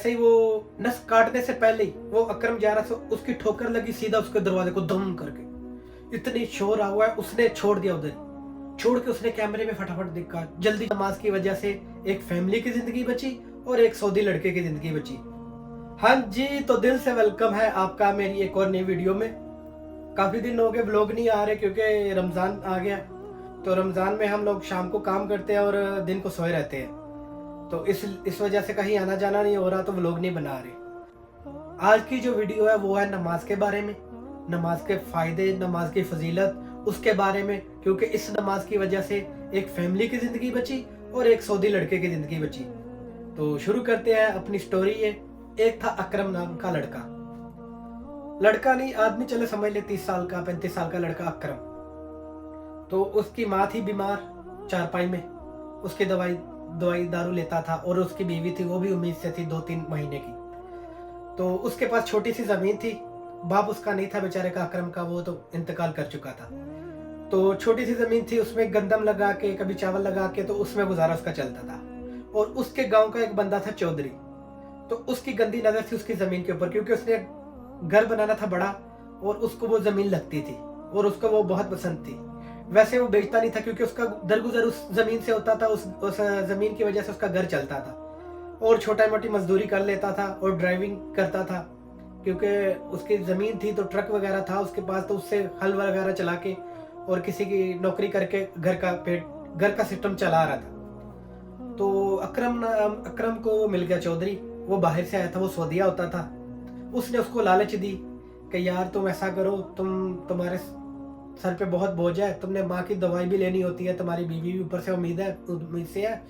जैसे ही वो नस काटने से पहले ही वो अकरम जा रहा था, उसकी ठोकर लगी सीधा उसके दरवाजे को दम करके। इतनी शोर आ हुआ है, उसने छोड़ दिया उधर, छोड़ के उसने कैमरे में फटाफट देखा। जल्दी नमाज की वजह से एक फैमिली की जिंदगी बची और एक सऊदी लड़के की जिंदगी बची। हाँ जी, तो दिल से वेलकम है आपका मेरी एक और नई वीडियो में। काफी दिन हो गए व्लॉग नहीं आ रहे क्योंकि रमजान आ गया। तो रमजान में हम लोग शाम को काम करते हैं और दिन को सोए रहते हैं, तो इस वजह से कहीं आना जाना नहीं हो रहा, तो व्लॉग नहीं बना रहे। आज की जो वीडियो है वो है नमाज के बारे में, नमाज के फायदे, नमाज की फजीलत, उसके बारे में, क्योंकि इस नमाज की वजह से एक फैमिली की जिंदगी बची और एक सऊदी लड़के की जिंदगी बची। तो शुरू करते हैं अपनी स्टोरी। ये एक था अकरम नाम का लड़का नहीं आदमी, चले समझ ले 30 साल का 35 साल का लड़का अकरम। तो उसकी माँ थी बीमार चारपाई में, उसकी दवाई दारू लेता था, और उसकी बीवी थी, वो भी उम्मीद से थी 2-3 महीने की। तो उसके पास छोटी सी जमीन थी, बाप उसका नहीं था बेचारे का अकरम का, वो तो इंतकाल कर चुका था। तो छोटी सी जमीन थी, उसमें गंदम लगा के, कभी चावल लगा के, तो उसमें गुजारा उसका चलता था। और उसके गांव का एक बंदा था चौधरी, तो उसकी गंदी नजर थी उसकी जमीन के ऊपर, क्योंकि उसने घर बनाना था बड़ा और उसको वो जमीन लगती थी और उसको वो बहुत पसंद थी। वैसे वो बेचता नहीं था क्योंकि उसका दरगुजर उस जमीन से होता था, उस जमीन की वजह से उसका घर चलता था, और छोटा मोटी मजदूरी कर लेता था और ड्राइविंग करता था, क्योंकि उसकी जमीन थी तो ट्रक वगैरह था उसके पास, तो उससे हल वगैरह चला के और किसी की नौकरी करके घर का सिस्टम चला रहा था। तो अकरम को मिल गया चौधरी, वो बाहर से आया था, वो सऊदीया होता था। उसने उसको लालच दी कि यार तुम ऐसा करो, तुम्हारे सर पे बहुत बोझ है, तुमने माँ की दवाई भी लेनी होती है, तुम्हारी बीवी भी ऊपर से उम्मीद से है,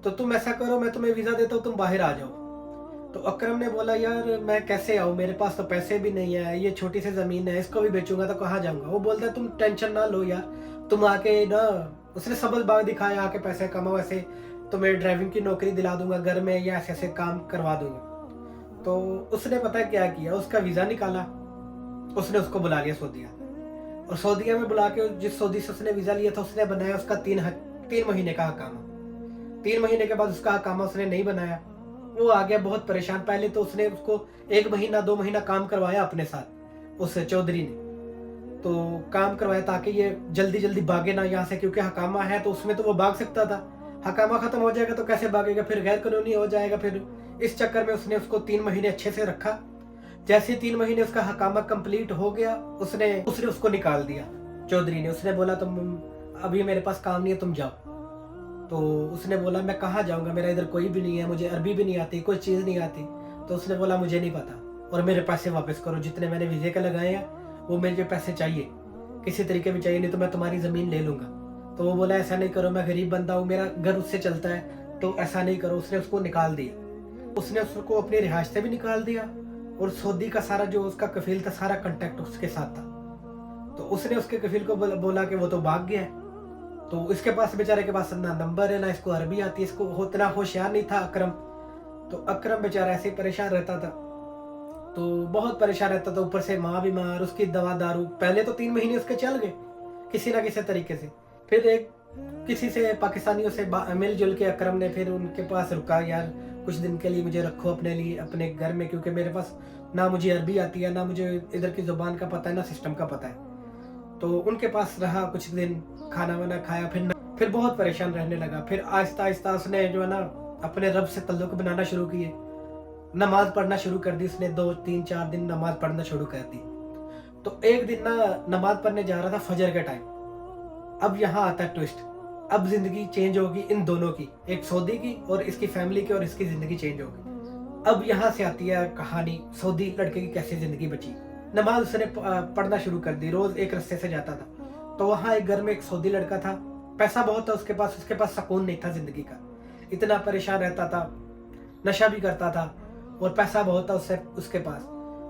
तो तुम ऐसा करो, मैं तुम्हें वीजा देता हूँ, तुम बाहर आ जाओ। तो अकरम ने बोला यार मैं कैसे आऊँ, मेरे पास तो पैसे भी नहीं है, ये छोटी सी जमीन है, इसको भी बेचूंगा तो कहाँ जाऊंगा। वो बोलता है तुम टेंशन ना लो यार, तुम आके ना, उसने सबल बाग दिखाया, आके पैसे कमाओ, ऐसे तुम्हें ड्राइविंग की नौकरी दिला दूंगा घर में, या ऐसे ऐसे काम करवा दूंगा। तो उसने पता क्या किया, उसका वीजा निकाला, उसने उसको बुला लिया सऊदीया, और सऊदीया में बुला के जिस सऊदी से उसने वीजा लिया था उसने बनाया उसका 3 महीने का हकामा। 3 महीने के बाद उसका हकामा उसने नहीं बनाया, वो आ गया बहुत परेशान। पहले तो उसने उसको 1 महीना 2 महीना काम करवाया अपने साथ, उस चौधरी ने तो काम करवाया ताकि ये जल्दी जल्दी भागे ना यहाँ से, क्योंकि हकामा है तो उसमें तो वो भाग सकता था, हकामा खत्म हो जाएगा तो कैसे भागेगा, फिर गैर कानूनी हो जाएगा। फिर इस चक्कर में उसने उसको 3 महीने अच्छे से रखा। जैसे 3 महीने उसका हकामा कंप्लीट हो गया, उसने उसको निकाल दिया चौधरी ने। उसने बोला तुम अभी मेरे पास काम नहीं है, तुम जाओ। तो उसने बोला मैं कहाँ जाऊँगा, मेरा इधर कोई भी नहीं है, मुझे अरबी भी नहीं आती, कोई चीज़ नहीं आती। तो उसने बोला मुझे नहीं पता, और मेरे पैसे वापस करो, जितने मैंने वीज़े के लगाए हैं वो मुझे पैसे चाहिए, किसी तरीके भी चाहिए, नहीं तो मैं तुम्हारी ज़मीन ले लूँगा। तो वो बोला ऐसा नहीं करो, मैं गरीब बंदा हूँ, मेरा घर उससे चलता है, तो ऐसा नहीं करो। उसने उसको निकाल दिया, उसने उसको अपनी रिहाइश से भी निकाल दिया, और सऊदी का सारा जो उसका कफील था, सारा कांटेक्ट उसके साथ था। तो उसने उसके कफील को बोला कि वो तो भाग गया है। तो इसके पास बेचारे के पास ना नंबर है, ना इसको अरबी आती है, इसको उतना होशियार नहीं था अकरम। तो अकरम बेचारा ऐसे ही परेशान रहता था, तो बहुत परेशान रहता था, ऊपर से माँ बीमार, उसकी दवा दारू। पहले तो 3 महीने उसके चल गए किसी ना किसी तरीके से। फिर किसी से पाकिस्तानियों से मिलजुल के अकरम ने फिर उनके पास रुका, यार कुछ दिन के लिए मुझे रखो अपने लिए अपने घर में, क्योंकि मेरे पास ना मुझे अरबी आती है, ना मुझे इधर की ज़ुबान का पता है, ना सिस्टम का पता है। तो उनके पास रहा कुछ दिन, खाना वाना खाया, फिर बहुत परेशान रहने लगा। फिर आहिस्ता आहिस्ता उसने जो है ना अपने रब से तल्लुक बनाना शुरू किए, नमाज पढ़ना शुरू कर दी उसने। 2-3-4 दिन नमाज पढ़ना शुरू कर दी। तो एक दिन ना नमाज पढ़ने जा रहा था फजर के टाइम। अब यहाँ आता है ट्विस्ट, अब जिंदगी चेंज होगी इन दोनों की, एक सऊदी की और इसकी फैमिली की, और इसकी जिंदगी चेंज होगी। अब यहाँ से आती है कहानी, सऊदी लड़के की कैसे जिंदगी बची। नमाज उसने पढ़ना शुरू कर दी, रोज एक रास्ते से जाता था। तो वहाँ एक घर में एक सऊदी लड़का था, पैसा बहुत था उसके पास सुकून नहीं था जिंदगी का, इतना परेशान रहता था, नशा भी करता था, और पैसा बहुत था उसके पास।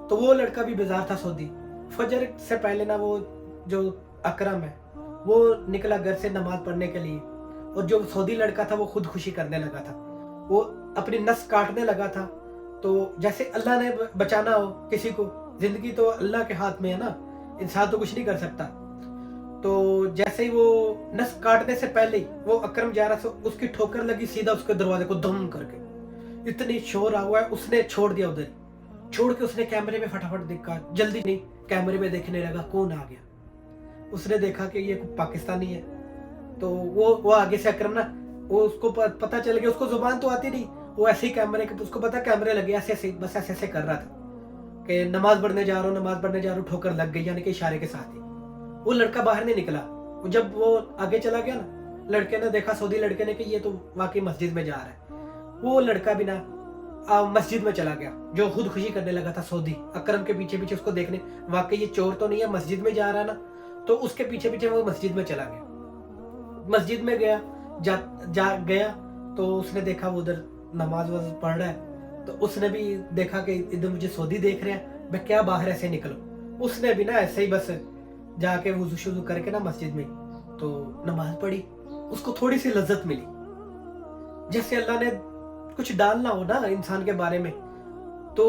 तो वो लड़का भी बेजार था सऊदी। फजर से पहले ना वो जो अकरम है वो निकला घर से नमाज पढ़ने के लिए, और जो सऊदी लड़का था वो खुदकुशी करने लगा था, वो अपनी नस काटने लगा था। तो जैसे अल्लाह ने बचाना हो किसी को, जिंदगी तो अल्लाह के हाथ में है ना, इंसान तो कुछ नहीं कर सकता। तो जैसे ही वो नस काटने से पहले ही वो अकरम जा रहा था, उसकी ठोकर लगी सीधा उसके दरवाजे को दम करके। इतनी शोर हुआ है, उसने छोड़ दिया उधर, छोड़ के उसने कैमरे में फटाफट देखा, जल्दी नहीं कैमरे में देखने लगा कौन आ गया। उसने देखा कि ये पाकिस्तानी है, तो वो आगे से अकरम ना, वो उसको पता चल गया, उसको जुबान तो आती नहीं, वो ऐसे ही कैमरे के, उसको पता कैमरे लगे, ऐसे ऐसे बस ऐसे ऐसे कर रहा था कि नमाज पढ़ने जा रहा हूँ, नमाज पढ़ने जा रहा हूँ, ठोकर लग गई, यानी कि इशारे के साथ ही। वो लड़का बाहर नहीं निकला। जब वो आगे चला गया ना, लड़के ने देखा, सऊदी लड़के ने, कि ये तो वाकई मस्जिद में जा रहा है। वो लड़का भी ना मस्जिद में चला गया, जो खुदकुशी करने लगा था सऊदी, अकरम के पीछे पीछे उसको देखने, वाकई ये चोर तो नहीं है, मस्जिद में जा रहा है ना, तो उसके पीछे पीछे वो मस्जिद में चला गया। मस्जिद में गया, गया तो उसने देखा वो उधर नमाज पढ़ रहा है, तो उसने भी देखा कि इधर मुझे सऊदी देख रहे हैं, मैं क्या बाहर ऐसे निकलूं। उसने भी ना ऐसे ही बस जाके वुजू शुरू करके ना मस्जिद में तो नमाज पढ़ी। उसको थोड़ी सी लज्जत मिली, जैसे अल्लाह ने कुछ डालना हो ना इंसान के बारे में। तो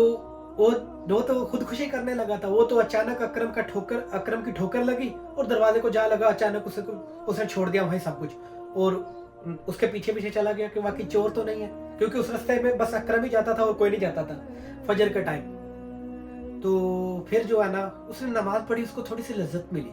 वो तो खुदकुशी करने लगा था, वो तो अचानक अकरम की ठोकर लगी और दरवाजे को जा लगा, अचानक उसने छोड़ दिया वहीं सब कुछ, और उसके पीछे पीछे चला गया कि वाकई चोर तो नहीं है, क्योंकि उस रास्ते में बस अकरम ही जाता था और कोई नहीं जाता था फजर के टाइम। तो फिर जो है ना, उसने नमाज पढ़ी, उसको थोड़ी सी लज्जत मिली।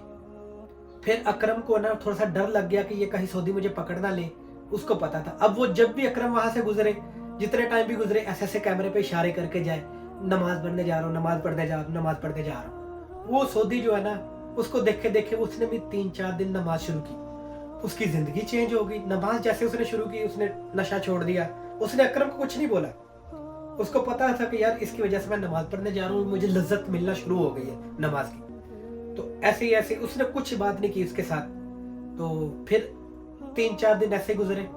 फिर अकरम को ना थोड़ा सा डर लग गया कि ये कहीं सऊदी मुझे पकड़ ना ले, उसको पता था। अब वो जब भी अकरम वहां से गुजरे, जितने टाइम भी गुजरे, ऐसे ऐसे कैमरे पे इशारे करके जाए, नमाज पढ़ने जा रहा हूँ, नमाज पढ़ने जा रहा हूँ, नमाज पढ़ने जा रहा हूँ। वो सऊदी जो है ना, उसको देखे देखे उसने भी 3-4 दिन नमाज शुरू की, उसकी जिंदगी चेंज हो गई। नमाज जैसे उसने शुरू की, उसने नशा छोड़ दिया। उसने अकरम को कुछ नहीं बोला, उसको पता था कि यार इसकी वजह से मैं नमाज पढ़ने जा रहा हूँ, मुझे लज्जत मिलना शुरू हो गई है नमाज की। तो ऐसे ही ऐसे उसने कुछ बात नहीं की उसके साथ। तो फिर 3-4 दिन ऐसे गुजरे,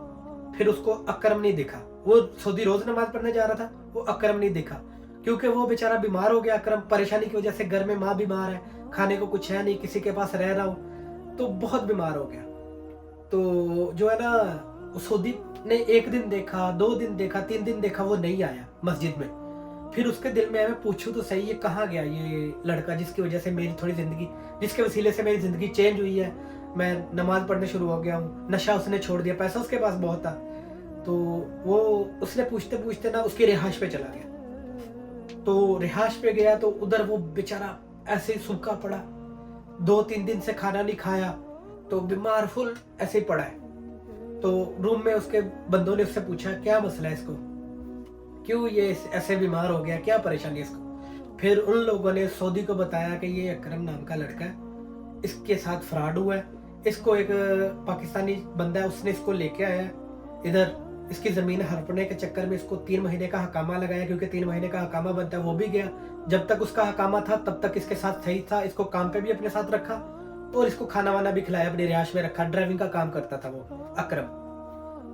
फिर उसको अकरम नहीं दिखा। वो सऊदी रोज नमाज पढ़ने जा रहा था, वो अकरम नहीं दिखा, क्योंकि वो बेचारा बीमार हो गया। अकरम परेशानी की वजह से, घर में माँ बीमार है, खाने को कुछ है नहीं, किसी के पास रह रहा हूँ, तो बहुत बीमार हो गया। तो जो है ना, सऊदी ने 1 दिन देखा, 2 दिन देखा, 3 दिन देखा, वो नहीं आया मस्जिद में। फिर उसके दिल में मैं पूछूं तो सही, ये कहाँ गया ये लड़का जिसकी वजह से मेरी थोड़ी जिंदगी, जिसके वसीले से मेरी जिंदगी चेंज हुई है, मैं नमाज पढ़ने शुरू हो गया हूँ, नशा उसने छोड़ दिया, पैसा उसके पास बहुत था। तो वो उसने पूछते पूछते ना उसकी रिहाइश पे चला गया। तो रिहाइश पे गया तो उधर वो बेचारा ऐसे सूखा पड़ा, 2-3 दिन से खाना नहीं खाया, तो बीमार फुल ऐसे ही पड़ा है। तो रूम में उसके बंदों ने उससे पूछा क्या मसला है इसको, क्यों ये ऐसे बीमार हो गया, क्या परेशानी है इसको। फिर उन लोगों ने सऊदी को बताया कि ये अकरम नाम का लड़का है, इसके साथ फ्रॉड हुआ है, इसको एक पाकिस्तानी बंदा है, उसने इसको लेके आया इधर, इसकी जमीन हड़पने के चक्कर में इसको 3 महीने का हकामा लगाया, क्योंकि 3 महीने का हकामा बनता है, वो भी गया। जब तक उसका हकामा था तब तक इसके साथ सही था, इसको काम पे भी अपने साथ रखा और इसको खाना वाना भी खिलाया, अपनी रिहाइश में रखा, ड्राइविंग का काम करता था वो अकरम।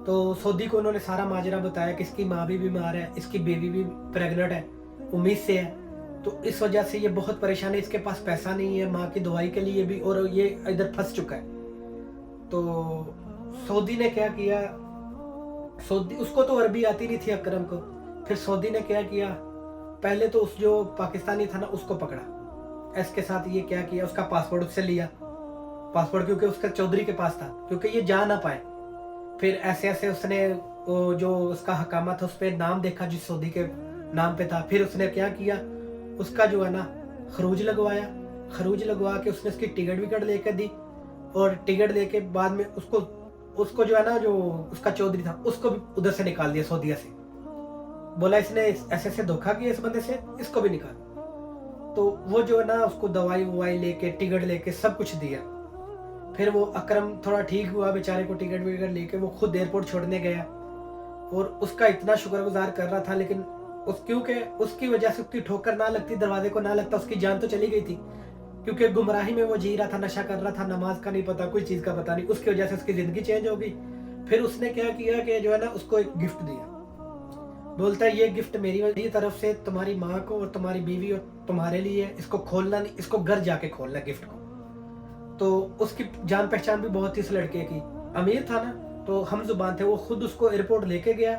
तो सऊदी को उन्होंने सारा माजरा बताया कि इसकी माँ भी बीमार है, इसकी बेबी भी प्रेग्नेंट है, उम्मीद से है, तो इस वजह से ये बहुत परेशान है, इसके पास पैसा नहीं है माँ की दवाई के लिए भी, और ये इधर फंस चुका है। तो सऊदी ने क्या किया, सऊदी, उसको तो अरबी आती नहीं थी अकरम को, फिर सऊदी ने क्या किया, पहले तो उस जो पाकिस्तानी था ना उसको पकड़ा, इसके साथ ये क्या किया, उसका पासपोर्ट उससे लिया, पासपोर्ट क्योंकि उसका चौधरी के पास था, क्योंकि ये जा ना पाए। फिर ऐसे ऐसे उसने जो उसका हकामा था उस पर नाम देखा जिस सऊदी के नाम पे था, फिर उसने क्या किया, उसका जो है ना खरूज लगवाया, खरूज लगवा के उसने उसकी टिकट विकट लेकर दी, और टिकट लेके बाद में उसको जो है ना, जो उसका चौधरी था उसको भी उधर से निकाल दिया सऊदीया से, बोला इसने ऐसे ऐसे धोखा किया इस बंदे से, इसको भी निकाल। तो वो जो है ना उसको दवाई ववाई लेके, टिकट लेके सब कुछ दिया। फिर वो अकरम थोड़ा ठीक हुआ, बेचारे को टिकट विकट लेके वो खुद एयरपोर्ट छोड़ने गया, और उसका इतना शुक्रगुजार कर रहा था, लेकिन क्योंकि उसकी वजह से उसकी ठोकर ना लगती, दरवाजे को ना लगता, उसकी जान तो चली गई थी, क्योंकि गुमराही में वो जी रहा था, नशा कर रहा था, नमाज का नहीं पता, कोई चीज का पता नहीं, उसकी वजह से उसकी जिंदगी चेंज हो गई। फिर उसने क्या किया कि जो है ना उसको एक गिफ्ट दिया, बोलता है ये गिफ्ट मेरी तरफ से तुम्हारी माँ को और तुम्हारी बीवी और तुम्हारे लिए, इसको खोलना नहीं, इसको घर जाके खोलना गिफ्ट को। तो उसकी जान पहचान भी बहुत थी इस लड़के की, अमीर था ना, तो हम जुबान थे, वो खुद उसको एयरपोर्ट लेके गया,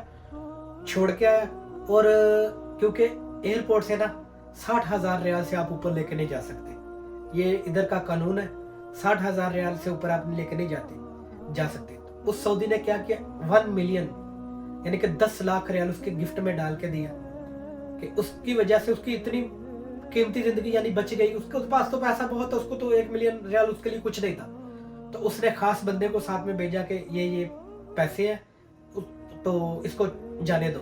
छोड़ के आया। और क्योंकि एयरपोर्ट से ना 60,000 रियाल से आप ऊपर लेके नहीं जा सकते, ये इधर का कानून है, 60,000 रियाल से ऊपर आप लेके नहीं जा सकते। उस सऊदी ने क्या किया, 1 मिलियन यानी कि 10 लाख रियाल उसके गिफ्ट में डाल के दिया कि उसकी वजह से उसकी इतनी कीमती जिंदगी यानी बच गई। उसके पास तो पैसा बहुत है, उसको तो 1 मिलियन रियाल उसके लिए कुछ नहीं था। तो उसने खास बंदे को साथ में भेजा कि ये पैसे हैं तो इसको जाने दो।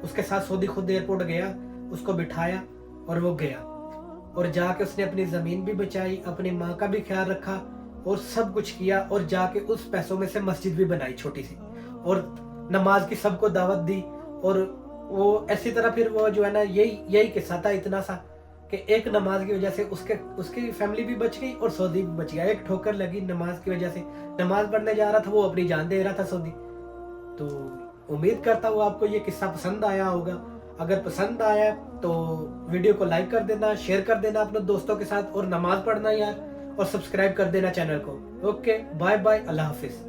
उसके साथ सऊदी खुद एयरपोर्ट गया, उसको बिठाया और वो गया, और जाके उसने अपनी ज़मीन भी बचाई, अपनी माँ का भी ख्याल रखा और सब कुछ किया, और जाके उस पैसों में से मस्जिद भी बनाई छोटी सी, और नमाज की सबको दावत दी। और वो ऐसी तरह फिर वो जो है ना, यही किस्सा था इतना सा कि एक नमाज की वजह से उसकी फैमिली भी बच गई और सऊदी भी बच गया। एक ठोकर लगी नमाज की वजह से, नमाज पढ़ने जा रहा था, वो अपनी जान दे रहा था सऊदी। तो उम्मीद करता हूँ आपको ये किस्सा पसंद आया होगा। अगर पसंद आया तो वीडियो को लाइक कर देना, शेयर कर देना अपने दोस्तों के साथ, और नमाज पढ़ना यार, और सब्सक्राइब कर देना चैनल को। ओके, बाय बाय, अल्लाह हाफिज।